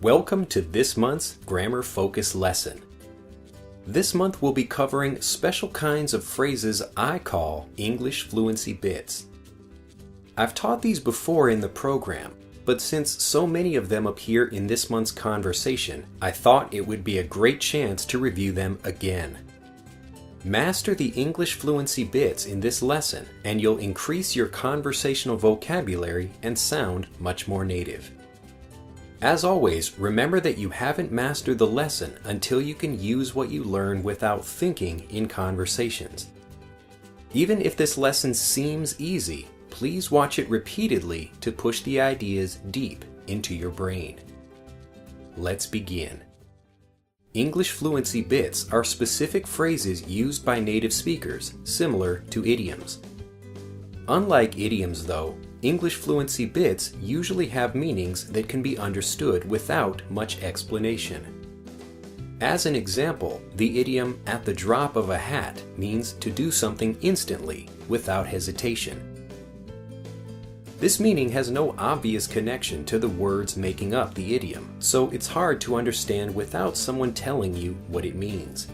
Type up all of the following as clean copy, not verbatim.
Welcome to this month's Grammar Focus lesson. This month we'll be covering special kinds of phrases I call English fluency bits. I've taught these before in the program, but since so many of them appear in this month's conversation, I thought it would be a great chance to review them again. Master the English fluency bits in this lesson, and you'll increase your conversational vocabulary and sound much more native. As always, remember that you haven't mastered the lesson until you can use what you learn without thinking in conversations. Even if this lesson seems easy, please watch it repeatedly to push the ideas deep into your brain. Let's begin. English fluency bits are specific phrases used by native speakers, similar to idioms. Unlike idioms, though, English fluency bits usually have meanings that can be understood without much explanation. As an example, the idiom "at the drop of a hat" means to do something instantly, without hesitation. This meaning has no obvious connection to the words making up the idiom, so it's hard to understand without someone telling you what it means.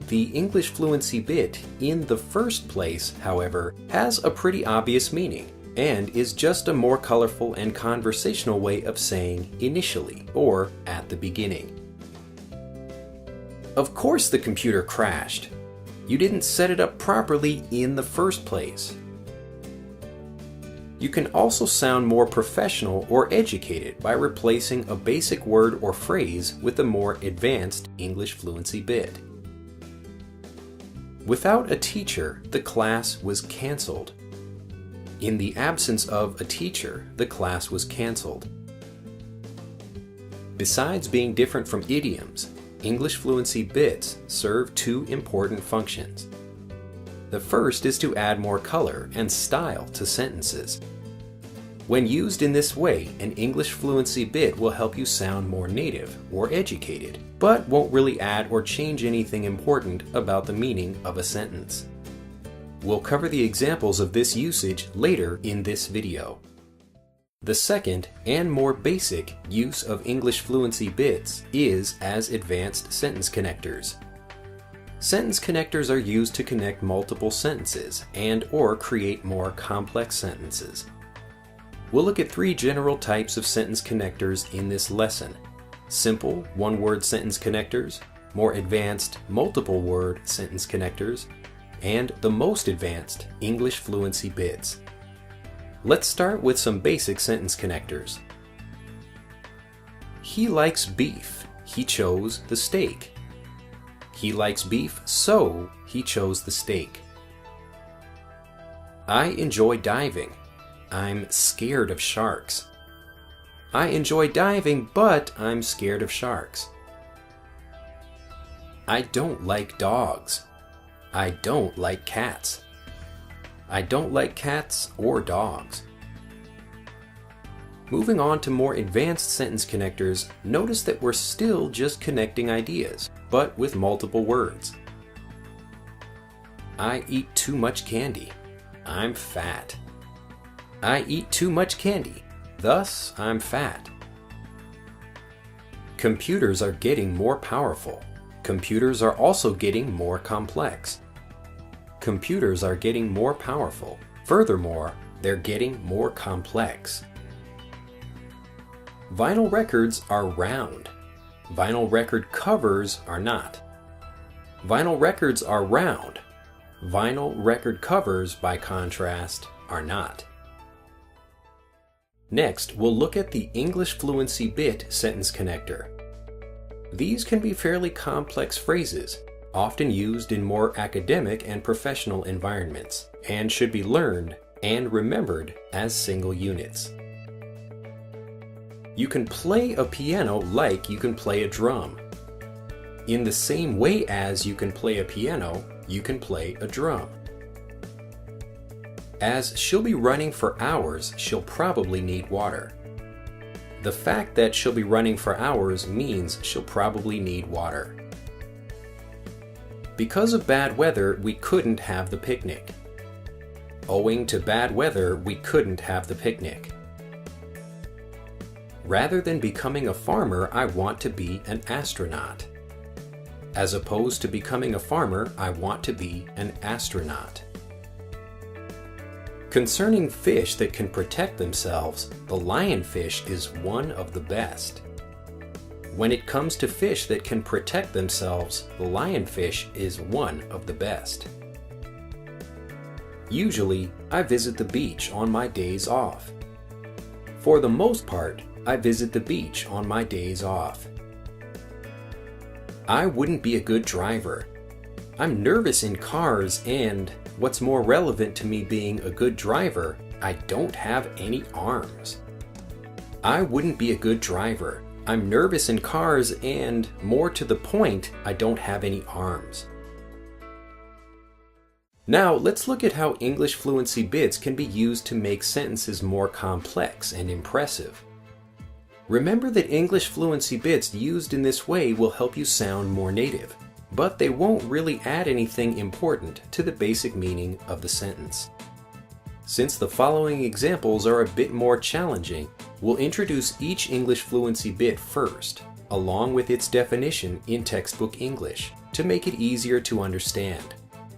The English fluency bit, in the first place, however, has a pretty obvious meaning, and is just a more colorful and conversational way of saying initially, or at the beginning. Of course the computer crashed. You didn't set it up properly in the first place. You can also sound more professional or educated by replacing a basic word or phrase with a more advanced English fluency bit. Without a teacher, the class was canceled. In the absence of a teacher, the class was canceled. Besides being different from idioms, English fluency bits serve two important functions. The first is to add more color and style to sentences. When used in this way, an English fluency bit will help you sound more native or educated, but won't really add or change anything important about the meaning of a sentence. We'll cover the examples of this usage later in this video. The second, and more basic, use of English fluency bits is as advanced sentence connectors. Sentence connectors are used to connect multiple sentences and/or create more complex sentences. We'll look at three general types of sentence connectors in this lesson: simple one-word sentence connectors, more advanced multiple-word sentence connectors, and the most advanced English fluency bits. Let's start with some basic sentence connectors. He likes beef. He chose the steak. He likes beef, so he chose the steak. I enjoy diving. I'm scared of sharks. I enjoy diving, but I'm scared of sharks. I don't like dogs. I don't like cats. I don't like cats or dogs. Moving on to more advanced sentence connectors, notice that we're still just connecting ideas, but with multiple words. I eat too much candy. I'm fat. I eat too much candy, thus I'm fat. Computers are getting more powerful. Computers are also getting more complex. Computers are getting more powerful. Furthermore, they're getting more complex. Vinyl records are round. Vinyl record covers are not. Vinyl records are round. Vinyl record covers, by contrast, are not. Next, we'll look at the English fluency bit sentence connector. These can be fairly complex phrases, often used in more academic and professional environments, and should be learned and remembered as single units. You can play a piano like you can play a drum. In the same way as you can play a piano, you can play a drum. As she'll be running for hours, she'll probably need water. The fact that she'll be running for hours means she'll probably need water. Because of bad weather, we couldn't have the picnic. Owing to bad weather, we couldn't have the picnic. Rather than becoming a farmer, I want to be an astronaut. As opposed to becoming a farmer, I want to be an astronaut. Concerning fish that can protect themselves, the lionfish is one of the best. When it comes to fish that can protect themselves, the lionfish is one of the best. Usually, I visit the beach on my days off. For the most part, I visit the beach on my days off. I wouldn't be a good driver. I'm nervous in cars and, what's more relevant to me being a good driver, I don't have any arms. I wouldn't be a good driver. I'm nervous in cars and, more to the point, I don't have any arms. Now, let's look at how English fluency bits can be used to make sentences more complex and impressive. Remember that English fluency bits used in this way will help you sound more native, but they won't really add anything important to the basic meaning of the sentence. Since the following examples are a bit more challenging, we'll introduce each English fluency bit first, along with its definition in textbook English, to make it easier to understand.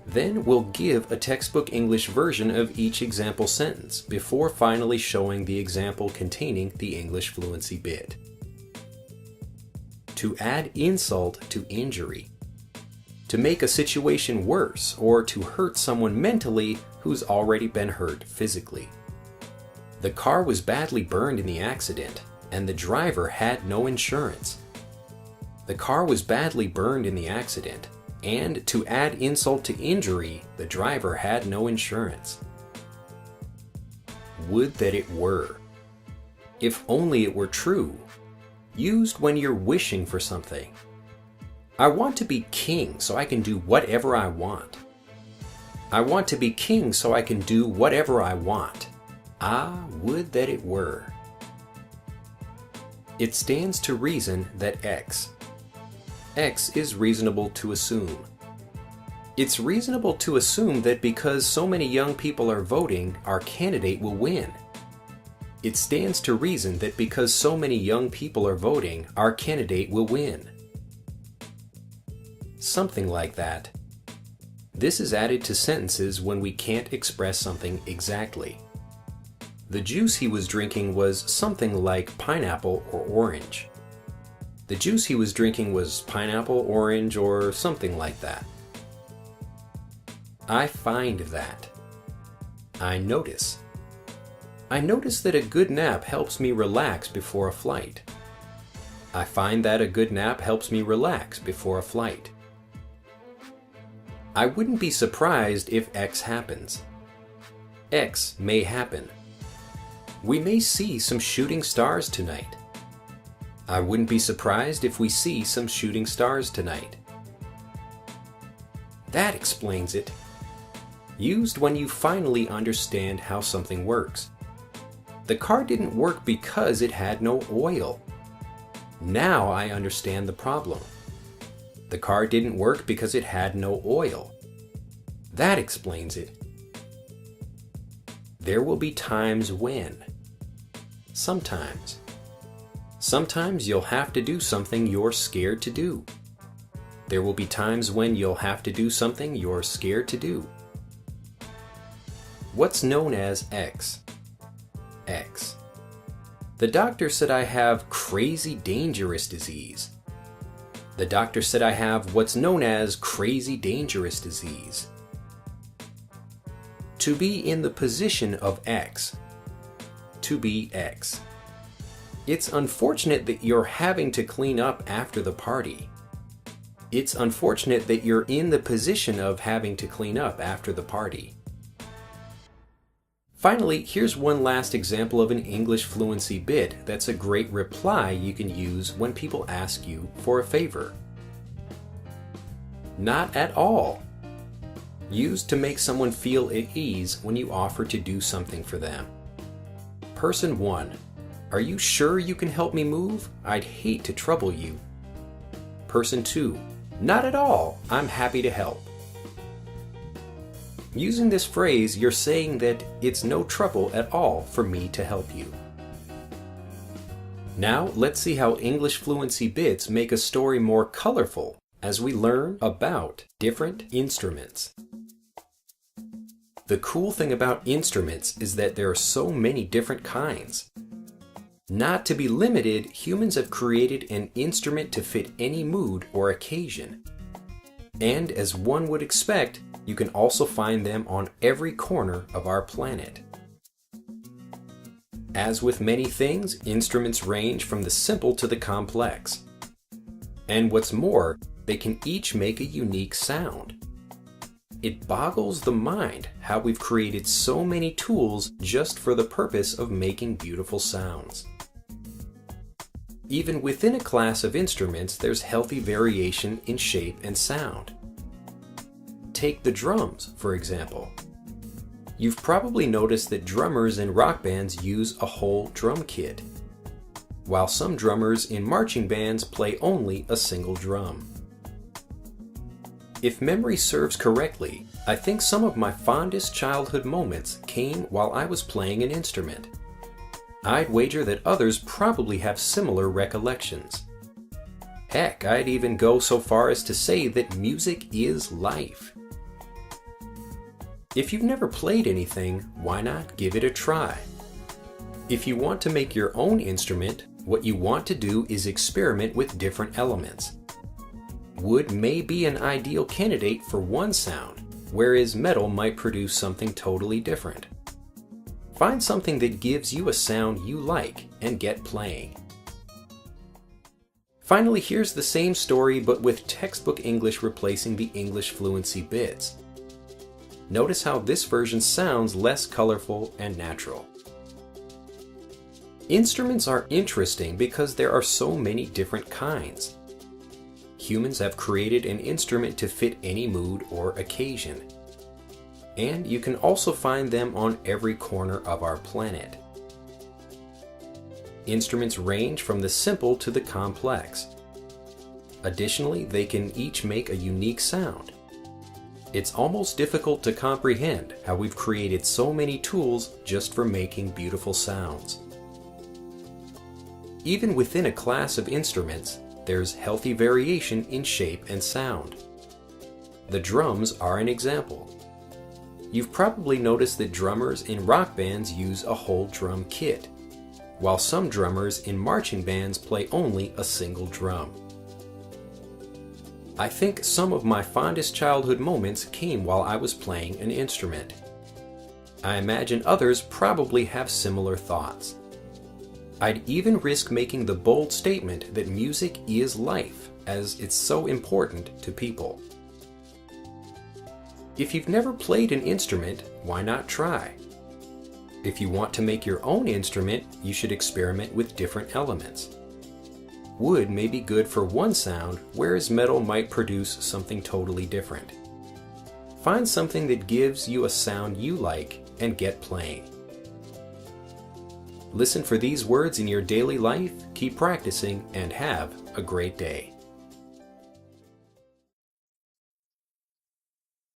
Then we'll give a textbook English version of each example sentence before finally showing the example containing the English fluency bit. To add insult to injury. To make a situation worse or to hurt someone mentally who's already been hurt physically. The car was badly burned in the accident and the driver had no insurance. The car was badly burned in the accident. And to add insult to injury, the driver had no insurance. Would that it were. If only it were true. Used when you're wishing for something. I want to be king so I can do whatever I want. I want to be king so I can do whatever I want. Ah, would that it were. It stands to reason that X is reasonable to assume. It's reasonable to assume that because so many young people are voting, our candidate will win. It stands to reason that because so many young people are voting, our candidate will win. Something like that. This is added to sentences when we can't express something exactly. The juice he was drinking was something like pineapple or orange. The juice he was drinking was pineapple, orange, or something like that. I find that. I notice. I notice that a good nap helps me relax before a flight. I find that a good nap helps me relax before a flight. I wouldn't be surprised if X happens. X may happen. We may see some shooting stars tonight. I wouldn't be surprised if we see some shooting stars tonight. That explains it. Used when you finally understand how something works. The car didn't work because it had no oil. Now I understand the problem. The car didn't work because it had no oil. That explains it. There will be times when. Sometimes. Sometimes you'll have to do something you're scared to do. There will be times when you'll have to do something you're scared to do. What's known as X? X. The doctor said I have crazy dangerous disease. The doctor said I have what's known as crazy dangerous disease. To be in the position of X. To be X. It's unfortunate that you're having to clean up after the party. It's unfortunate that you're in the position of having to clean up after the party. Finally, here's one last example of an English fluency bit that's a great reply you can use when people ask you for a favor. Not at all. Used to make someone feel at ease when you offer to do something for them. Person 1. Are you sure you can help me move? I'd hate to trouble you. Person 2. Not at all. I'm happy to help. Using this phrase, you're saying that it's no trouble at all for me to help you. Now let's see how English Fluency bits make a story more colorful as we learn about different instruments. The cool thing about instruments is that there are so many different kinds. Not to be limited, humans have created an instrument to fit any mood or occasion. And as one would expect, you can also find them on every corner of our planet. As with many things, instruments range from the simple to the complex. And what's more, they can each make a unique sound. It boggles the mind how we've created so many tools just for the purpose of making beautiful sounds. Even within a class of instruments, there's healthy variation in shape and sound. Take the drums, for example. You've probably noticed that drummers in rock bands use a whole drum kit, while some drummers in marching bands play only a single drum. If memory serves correctly, I think some of my fondest childhood moments came while I was playing an instrument. I'd wager that others probably have similar recollections. Heck, I'd even go so far as to say that music is life. If you've never played anything, why not give it a try? If you want to make your own instrument, what you want to do is experiment with different elements. Wood may be an ideal candidate for one sound, whereas metal might produce something totally different. Find something that gives you a sound you like and get playing. Finally, here's the same story but with textbook English replacing the English Fluency bits. Notice how this version sounds less colorful and natural. Instruments are interesting because there are so many different kinds. Humans have created an instrument to fit any mood or occasion. And you can also find them on every corner of our planet. Instruments range from the simple to the complex. Additionally, they can each make a unique sound. It's almost difficult to comprehend how we've created so many tools just for making beautiful sounds. Even within a class of instruments, there's healthy variation in shape and sound. The drums are an example. You've probably noticed that drummers in rock bands use a whole drum kit, while some drummers in marching bands play only a single drum. I think some of my fondest childhood moments came while I was playing an instrument. I imagine others probably have similar thoughts. I'd even risk making the bold statement that music is life, as it's so important to people. If you've never played an instrument, why not try? If you want to make your own instrument, you should experiment with different elements. Wood may be good for one sound, whereas metal might produce something totally different. Find something that gives you a sound you like and get playing. Listen for these words in your daily life, keep practicing, and have a great day.